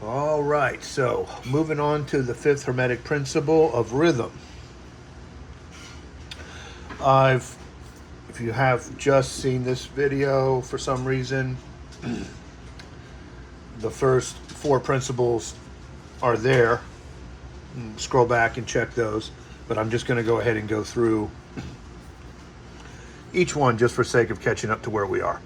All right, so moving on to the fifth Hermetic principle of rhythm. I've, if you have just seen this video for some reason, the first four principles are there. Scroll back and check those, but I'm just going to go ahead and go through each one just for sake of catching up to where we are.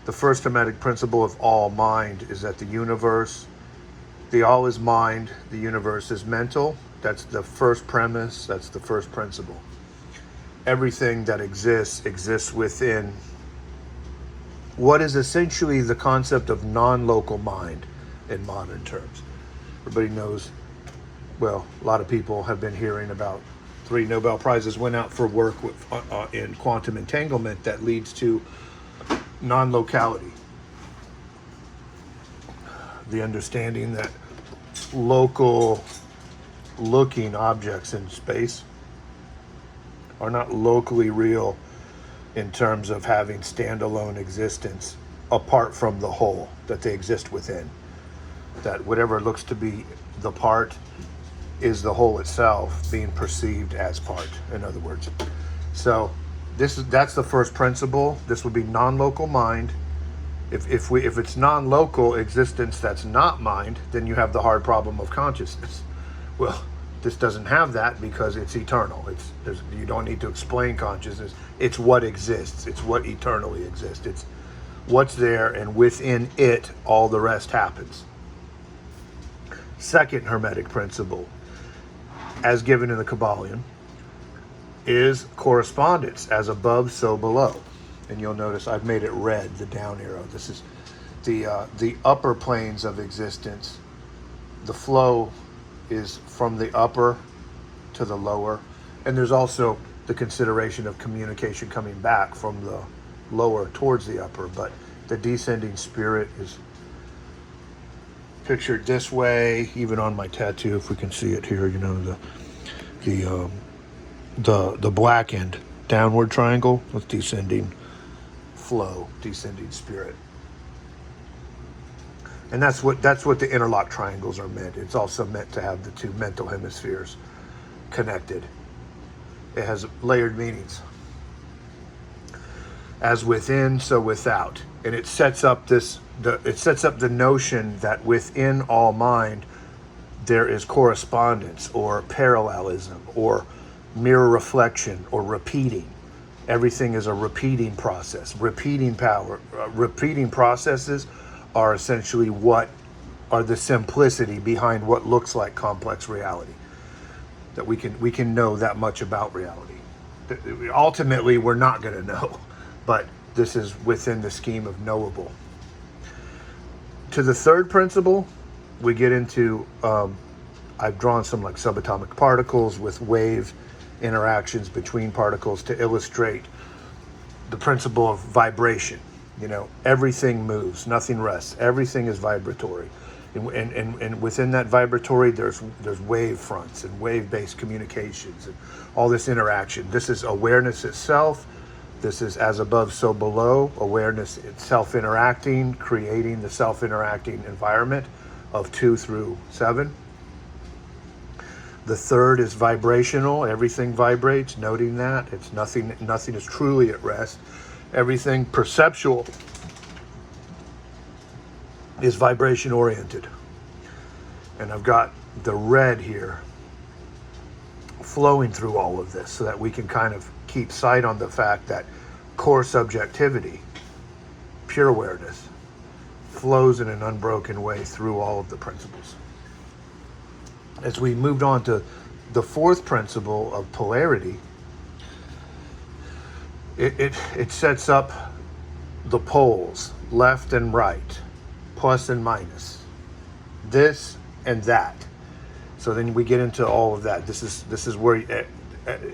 The first Hermetic principle of all mind is that the all is mind, the universe is mental. That's the first premise, that's the first principle. Everything that exists within what is essentially the concept of non-local mind in modern terms. Everybody knows, well, a lot of people have been hearing about 3 Nobel Prizes went out for work in quantum entanglement that leads to non-locality. The understanding that local looking objects in space are not locally real in terms of having standalone existence apart from the whole that they exist within. That whatever looks to be the part is the whole itself being perceived as part, in other words. So that's the first principle. This would be non-local mind. If it's non-local existence that's not mind, then you have the hard problem of consciousness. Well, this doesn't have that because it's eternal. You don't need to explain consciousness. It's what exists. It's what eternally exists. It's what's there, and within it, all the rest happens. Second Hermetic principle, as given in the Kabbalion, is correspondence. As above, so below. And you'll notice I've made it red, the down arrow. This is the upper planes of existence. The flow is from the upper to the lower. And there's also the consideration of communication coming back from the lower towards the upper. But the descending spirit is pictured this way, even on my tattoo, if we can see it here, the blackened downward triangle with descending flow, descending spirit. And that's what the interlock triangles are meant. It's also meant to have the two mental hemispheres connected. It has layered meanings. As within, so without. And it sets up the notion that within all mind there is correspondence or parallelism or mirror reflection or repeating. Everything is a repeating process. Repeating processes are essentially what are the simplicity behind what looks like complex reality. That we can know that much about reality. Ultimately, we're not going to know, but this is within the scheme of knowable. To the third principle, we get into, I've drawn some like subatomic particles with wave interactions between particles to illustrate the principle of vibration. Everything moves, nothing rests. Everything is vibratory. And within that vibratory, there's wave fronts and wave-based communications and all this interaction. This is awareness itself. This is as above, so below. Awareness itself interacting, creating the self-interacting environment of 2 through 7. The third is vibrational. Everything vibrates, noting that. It's nothing is truly at rest. Everything perceptual is vibration oriented. And I've got the red here flowing through all of this so that we can kind of keep sight on the fact that core subjectivity, pure awareness, flows in an unbroken way through all of the principles. As we moved on to the fourth principle of polarity, it sets up the poles, left and right, plus and minus, this and that. So then we get into all of that. This is where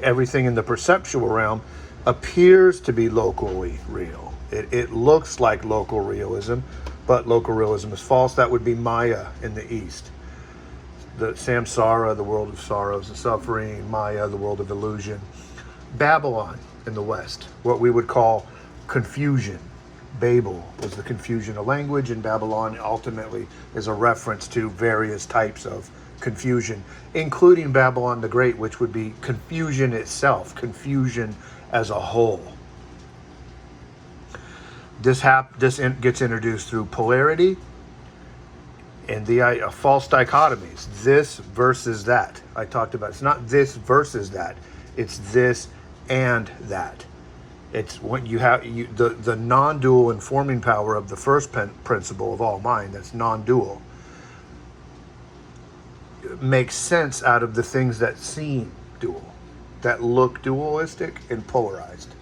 everything in the perceptual realm appears to be locally real. It looks like local realism, but local realism is false. That would be Maya in the East. The samsara, the world of sorrows and suffering. Maya, the world of illusion. Babylon in the West, what we would call confusion, Babel was the confusion of language, and Babylon ultimately is a reference to various types of confusion, including Babylon the Great, which would be confusion itself, confusion as a whole. This gets introduced through polarity and the false dichotomies. This versus that. I talked about. It's not this versus that. It's this and that. It's when you have the non-dual informing power of the first principle of all mind. That's non-dual. Makes sense out of the things that seem dual, that look dualistic and polarized.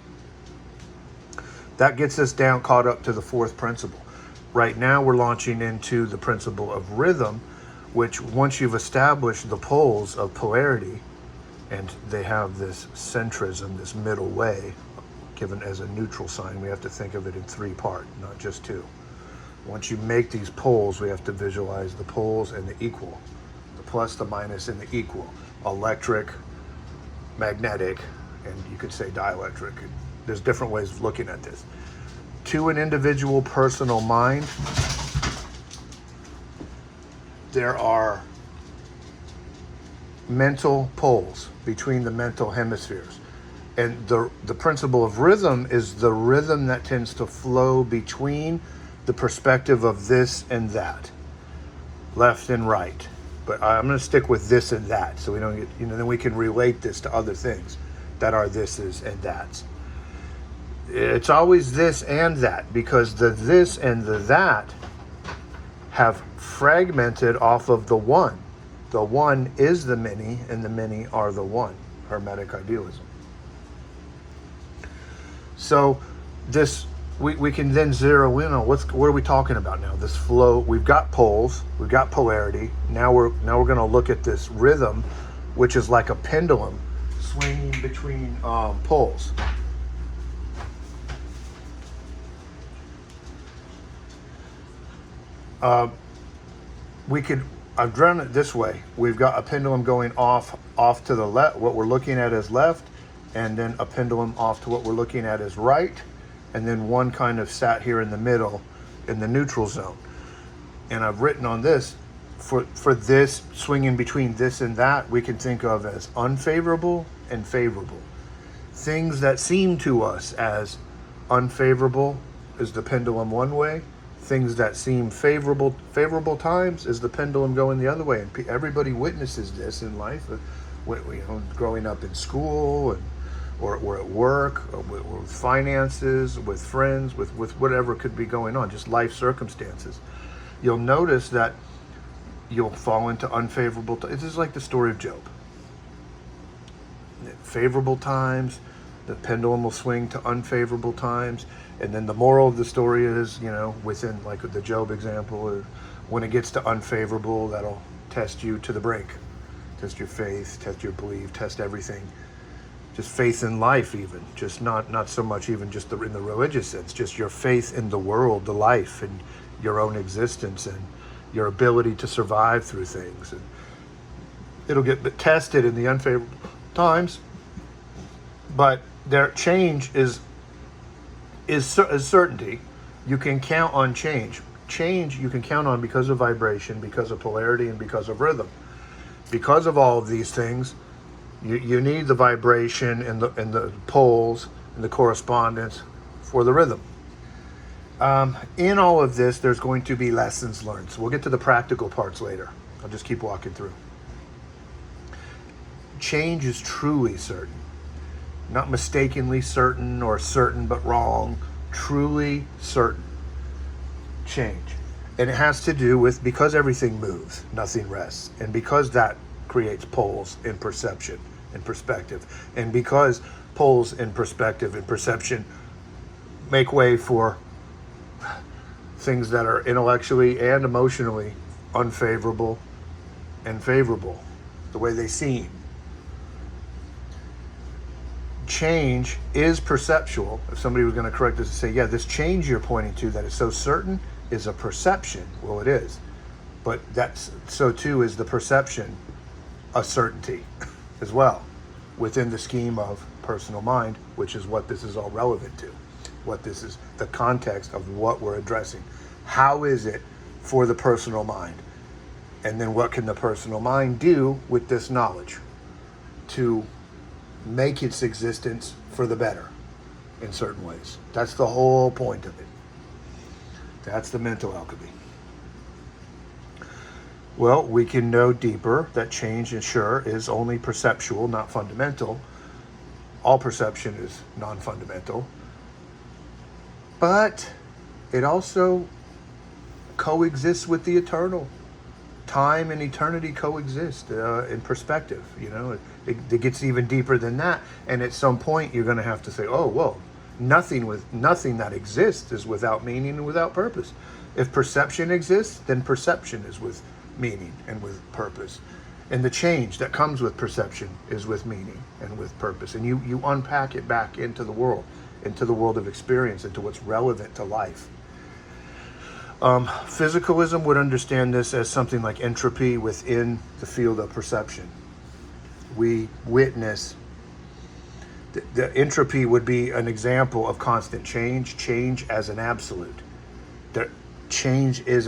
That gets us down, caught up to the fourth principle. Right now we're launching into the principle of rhythm, which once you've established the poles of polarity, and they have this centrism, this middle way, given as a neutral sign, we have to think of it in three parts, not just two. Once you make these poles, we have to visualize the poles and the equal, the plus, the minus, and the equal. Electric, magnetic, and you could say dielectric. There's different ways of looking at this. To an individual personal mind, there are mental poles between the mental hemispheres. And the principle of rhythm is the rhythm that tends to flow between the perspective of this and that, left and right. But I'm going to stick with this and that, so we don't get, then we can relate this to other things that are thises and that's. It's always this and that, because the this and the that have fragmented off of the one. The one is the many, and the many are the one. Hermetic idealism. So this we can then zero in on what are we talking about now? This flow. We've got poles, we've got polarity. Now we're going to look at this rhythm, which is like a pendulum swinging between poles. I've drawn it this way. We've got a pendulum going off to the left, what we're looking at is left, and then a pendulum off to what we're looking at is right, and then one kind of sat here in the middle in the neutral zone. And I've written on this, for this swinging between this and that, we can think of as unfavorable and favorable. Things that seem to us as unfavorable is the pendulum one way. Things that seem favorable times is the pendulum going the other way. And everybody witnesses this in life, growing up in school, or at work, or with finances, with friends, with whatever could be going on, just life circumstances. You'll notice that you'll fall into unfavorable times. This is like the story of Job. Favorable times, the pendulum will swing to unfavorable times. And then the moral of the story is, within like the Job example, when it gets to unfavorable, that'll test you to the brink. Test your faith, test your belief, test everything. Just faith in life even. Just not so much even just in the religious sense, just your faith in the world, the life, and your own existence, and your ability to survive through things. And it'll get tested in the unfavorable times, but their change is certainty. You can count on change. Change you can count on because of vibration, because of polarity, and because of rhythm. Because of all of these things, you need the vibration and the poles and the correspondence for the rhythm. In all of this, there's going to be lessons learned. So we'll get to the practical parts later. I'll just keep walking through. Change is truly certain. Not mistakenly certain or certain but wrong. Truly certain. Change. And it has to do with, because everything moves, nothing rests. And because that creates poles in perception and perspective. And because poles in perspective and perception make way for things that are intellectually and emotionally unfavorable and favorable, the way they seem. Change is perceptual. If somebody was going to correct us and say, yeah, this change you're pointing to that is so certain is a perception. Well, it is. But that's so too is the perception a certainty as well within the scheme of personal mind, which is what this is all relevant to. what this is, the context of what we're addressing. How is it for the personal mind? And then what can the personal mind do with this knowledge to make its existence for the better in certain ways? That's the whole point of it. That's the mental alchemy. Well, we can know deeper that change, and sure, is only perceptual, not fundamental. All perception is non-fundamental. But it also coexists with the eternal. Time and eternity coexist in perspective. You know, it gets even deeper than that. And at some point, you're going to have to say, "Oh, whoa! Nothing that exists is without meaning and without purpose. If perception exists, then perception is with meaning and with purpose, and the change that comes with perception is with meaning and with purpose." And you unpack it back into the world of experience, into what's relevant to life. Physicalism would understand this as something like entropy within the field of perception. We witness the entropy would be an example of constant change as an absolute. The change is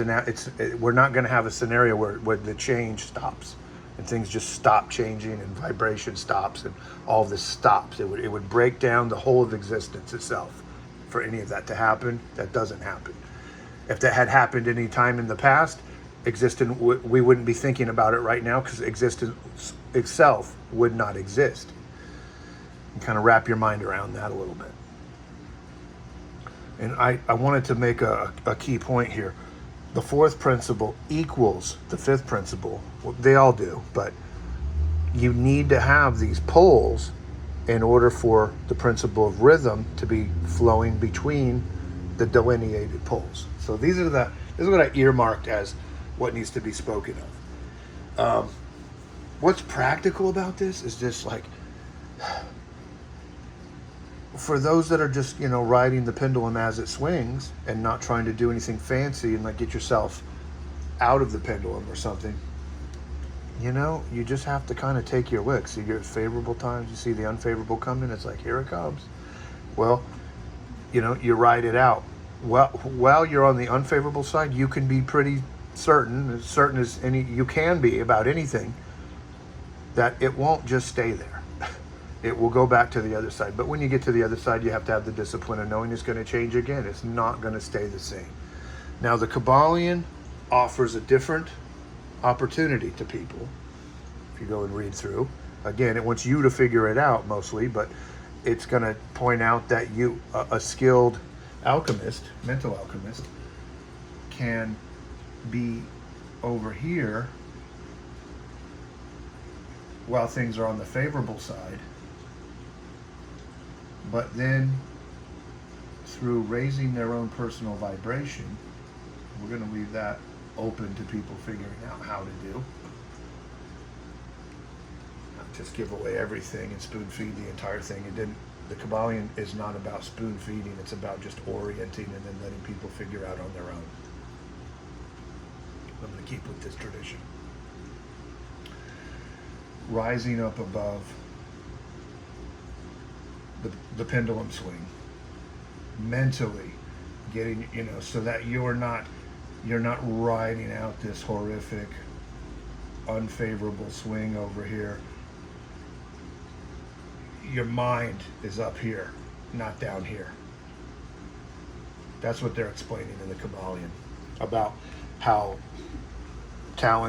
we're not going to have a scenario where the change stops and things just stop changing and vibration stops and all this stops. It would break down the whole of existence itself for any of that to happen. That doesn't happen. If that had happened any time in the past, we wouldn't be thinking about it right now, because existence itself would not exist. And kind of wrap your mind around that a little bit. And I wanted to make a key point here. The fourth principle equals the fifth principle. Well, they all do, but you need to have these poles in order for the principle of rhythm to be flowing between the delineated poles. So this is what I earmarked as what needs to be spoken of. What's practical about this is just like, for those that are just, riding the pendulum as it swings and not trying to do anything fancy and like get yourself out of the pendulum or something, you just have to kind of take your licks. You get favorable times, you see the unfavorable coming, it's like, here it comes. Well, you ride it out. Well, while you're on the unfavorable side, you can be pretty certain as you can be about anything, that it won't just stay there. It will go back to the other side. But when you get to the other side, you have to have the discipline of knowing it's going to change again. It's not going to stay the same. Now, the Kabbalion offers a different opportunity to people. If you go and read through, again, it wants you to figure it out mostly, but it's going to point out that a skilled alchemist, mental alchemist, can be over here while things are on the favorable side, but then through raising their own personal vibration, we're going to leave that open to people figuring out how to do. Not just give away everything and spoon feed the entire thing. The Kabbalion is not about spoon feeding, it's about just orienting and then letting people figure out on their own. I'm going to keep with this tradition. Rising up above the pendulum swing, mentally getting, so that you're not riding out this horrific, unfavorable swing over here. Your mind is up here, not down here. That's what they're explaining in the Kabbalion about how talent